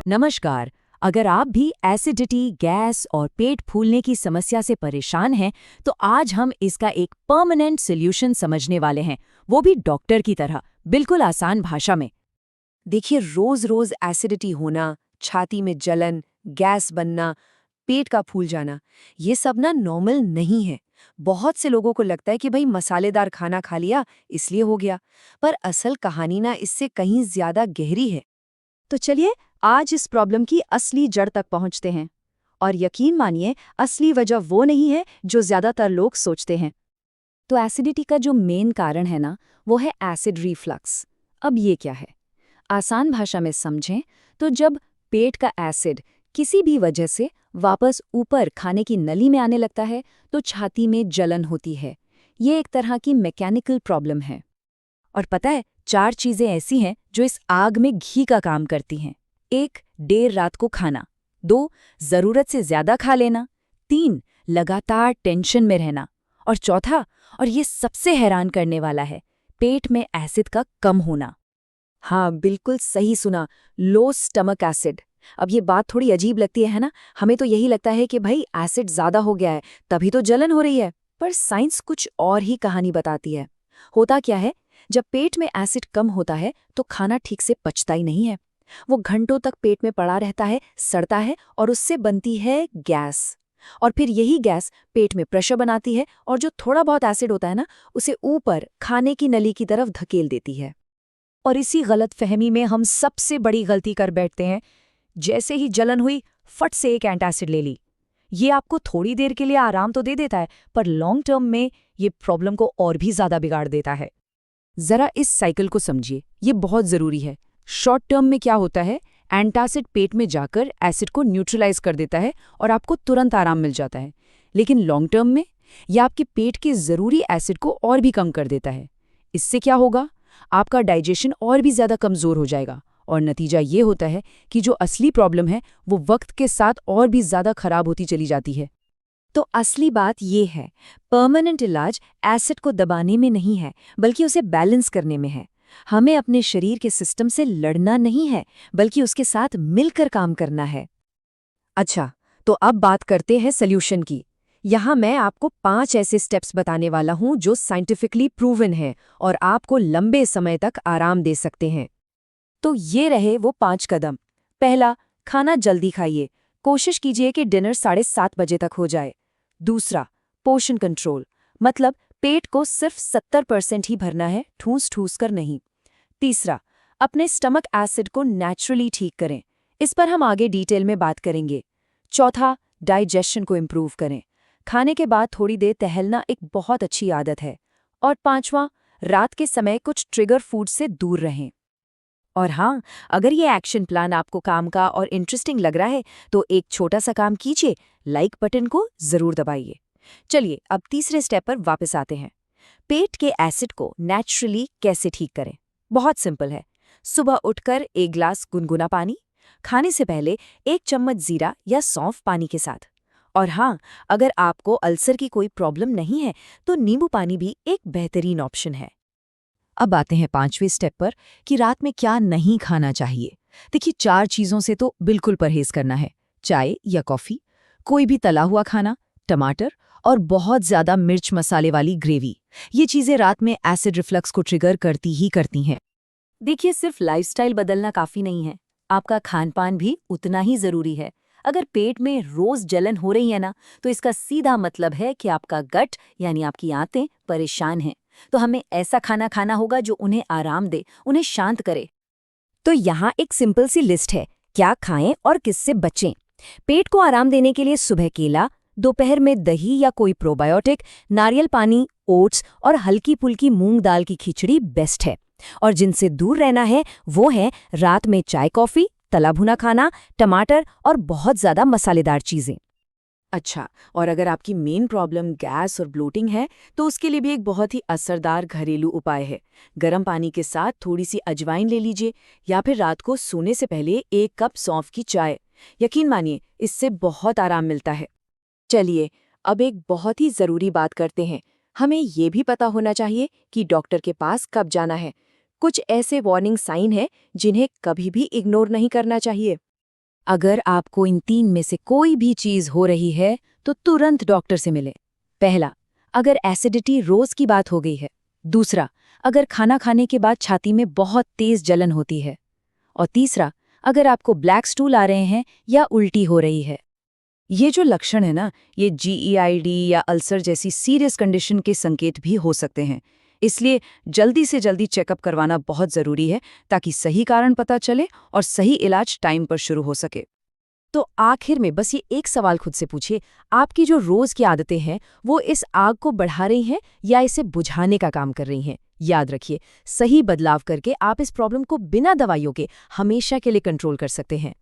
नमस्कार। अगर आप भी एसिडिटी, गैस और पेट फूलने की समस्या से परेशान हैं, तो आज हम इसका एक परमानेंट सॉल्यूशन समझने वाले हैं, वो भी डॉक्टर की तरह, बिल्कुल आसान भाषा में। देखिए, रोज रोज एसिडिटी होना, छाती में जलन, गैस बनना, पेट का फूल जाना, ये सब ना नॉर्मल नहीं है। बहुत से लोगों को लगता है कि भाई मसालेदार खाना खा लिया इसलिए हो गया, पर असल कहानी ना इससे कहीं ज्यादा गहरी है। तो चलिए आज इस प्रॉब्लम की असली जड़ तक पहुंचते हैं। और यकीन मानिए, असली वजह वो नहीं है जो ज्यादातर लोग सोचते हैं। तो एसिडिटी का जो मेन कारण है ना, वो है एसिड रिफ्लक्स। अब ये क्या है? आसान भाषा में समझें तो जब पेट का एसिड किसी भी वजह से वापस ऊपर खाने की नली में आने लगता है, तो छाती में जलन होती है। ये एक तरह की मैकेनिकल प्रॉब्लम है। और पता है, 4 चीजें ऐसी हैं जो इस आग में घी का काम करती हैं। 1. देर रात को खाना। 2. जरूरत से ज्यादा खा लेना। 3. लगातार टेंशन में रहना। और चौथा, और ये सबसे हैरान करने वाला है, पेट में एसिड का कम होना। हाँ, बिल्कुल सही सुना, लो स्टमक एसिड। अब ये बात थोड़ी अजीब लगती है ना? हमें तो यही लगता है कि भाई एसिड ज्यादा हो गया है, तभी तो जलन हो रही है। पर साइंस कुछ और ही कहानी बताती है। होता क्या है, जब पेट में एसिड कम होता है तो खाना ठीक से पचता ही नहीं है। वो घंटों तक पेट में पड़ा रहता है, सड़ता है और उससे बनती है गैस। और फिर यही गैस पेट में प्रेशर बनाती है और जो थोड़ा बहुत एसिड होता है ना, उसे ऊपर खाने की नली की तरफ धकेल देती है। और इसी गलतफहमी में हम सबसे बड़ी गलती कर बैठते हैं। जैसे ही जलन हुई, फट से एक एंटासिड ले ली। ये आपको थोड़ी देर के लिए आराम तो दे देता है, पर लॉन्ग टर्म में ये प्रॉब्लम को और भी ज्यादा बिगाड़ देता है। जरा इस साइकिल को समझिए, ये बहुत जरूरी है। शॉर्ट टर्म में क्या होता है, एंटासिड पेट में जाकर एसिड को न्यूट्रलाइज कर देता है और आपको तुरंत आराम मिल जाता है। लेकिन लॉन्ग टर्म में यह आपके पेट के जरूरी एसिड को और भी कम कर देता है। इससे क्या होगा, आपका डाइजेशन और भी ज्यादा कमजोर हो जाएगा और नतीजा ये होता है कि जो असली प्रॉब्लम है वो वक्त के साथ और भी ज्यादा खराब होती चली जाती है। तो असली बात ये है, परमानेंट इलाज एसिड को दबाने में नहीं है, बल्कि उसे बैलेंस करने में है। हमें अपने शरीर के सिस्टम से लड़ना नहीं है, बल्कि उसके साथ मिलकर काम करना है। अच्छा, तो अब बात करते हैं सॉल्यूशन की। यहाँ मैं आपको 5 ऐसे स्टेप्स बताने वाला हूँ जो साइंटिफिकली प्रूवन हैं और आपको लंबे समय तक आराम दे सकते हैं। तो ये रहे वो 5 कदम। पहला, खाना जल्दी खाइए। कोशिश कीजिए कि डिनर 7:30 बजे तक हो जाए। दूसरा, पोर्शन कंट्रोल, मतलब पेट को सिर्फ 70% ही भरना है, ठूस ठूस कर नहीं। तीसरा, अपने स्टमक एसिड को नेचुरली ठीक करें। इस पर हम आगे डिटेल में बात करेंगे। चौथा, डाइजेशन को इम्प्रूव करें। खाने के बाद थोड़ी देर टहलना एक बहुत अच्छी आदत है। और पांचवां, रात के समय कुछ ट्रिगर फूड से दूर रहें। और हाँ, अगर ये एक्शन प्लान आपको काम का और इंटरेस्टिंग लग रहा है, तो एक छोटा सा काम कीजिए, लाइक बटन को जरूर दबाइए। चलिए अब तीसरे स्टेप पर वापस आते हैं। पेट के एसिड को नेचुरली कैसे ठीक करें? बहुत सिंपल है। सुबह उठकर 1 गिलास गुनगुना पानी, खाने से पहले 1 चम्मच जीरा या सौंफ पानी के साथ। और हाँ, अगर आपको अल्सर की कोई प्रॉब्लम नहीं है, तो नींबू पानी भी एक बेहतरीन ऑप्शन है। अब आते हैं 5वें स्टेप पर कि रात में क्या नहीं खाना चाहिए। देखिए, 4 चीज़ों से तो बिल्कुल परहेज करना है। चाय या कॉफ़ी, कोई भी तला हुआ खाना, टमाटर और बहुत ज़्यादा मिर्च मसाले वाली ग्रेवी। ये चीज़ें रात में एसिड रिफ्लक्स को ट्रिगर करती ही करती हैं। देखिए, सिर्फ लाइफस्टाइल बदलना काफ़ी नहीं है, आपका खानपान भी उतना ही ज़रूरी है। अगर पेट में रोज़ जलन हो रही है ना, तो इसका सीधा मतलब है कि आपका गट यानी आपकी आंतें परेशान हैं। तो हमें ऐसा खाना खाना होगा जो उन्हें आराम दे, उन्हें शांत करे। तो यहाँ एक सिंपल सी लिस्ट है, क्या खाएं और किससे बचें। पेट को आराम देने के लिए सुबह केला, दोपहर में दही या कोई प्रोबायोटिक, नारियल पानी, ओट्स और हल्की फुल्की मूंग दाल की खिचड़ी बेस्ट है। और जिनसे दूर रहना है वो है रात में चाय कॉफ़ी, तला भुना खाना, टमाटर और बहुत ज़्यादा मसालेदार चीज़ें। अच्छा, और अगर आपकी मेन प्रॉब्लम गैस और ब्लोटिंग है, तो उसके लिए भी एक बहुत ही असरदार घरेलू उपाय है। गर्म पानी के साथ थोड़ी सी अजवाइन ले लीजिए या फिर रात को सोने से पहले 1 कप सौंफ की चाय। यकीन मानिए, इससे बहुत आराम मिलता है। चलिए, अब एक बहुत ही ज़रूरी बात करते हैं। हमें ये भी पता होना चाहिए कि डॉक्टर के पास कब जाना है। कुछ ऐसे वार्निंग साइन हैं जिन्हें कभी भी इग्नोर नहीं करना चाहिए। अगर आपको इन 3 में से कोई भी चीज़ हो रही है तो तुरंत डॉक्टर से मिलें। पहला, अगर एसिडिटी रोज़ की बात हो गई है। दूसरा, अगर खाना खाने के बाद छाती में बहुत तेज़ जलन होती है। और तीसरा, अगर आपको ब्लैक स्टूल आ रहे हैं या उल्टी हो रही है। ये जो लक्षण है ना, ये GERD या अल्सर जैसी सीरियस कंडीशन के संकेत भी हो सकते हैं। इसलिए जल्दी से जल्दी चेकअप करवाना बहुत ज़रूरी है ताकि सही कारण पता चले और सही इलाज टाइम पर शुरू हो सके। तो आखिर में बस ये एक सवाल खुद से पूछिए, आपकी जो रोज़ की आदतें हैं वो इस आग को बढ़ा रही हैं या इसे बुझाने का काम कर रही हैं? याद रखिए, सही बदलाव करके आप इस प्रॉब्लम को बिना दवाइयों के हमेशा के लिए कंट्रोल कर सकते हैं।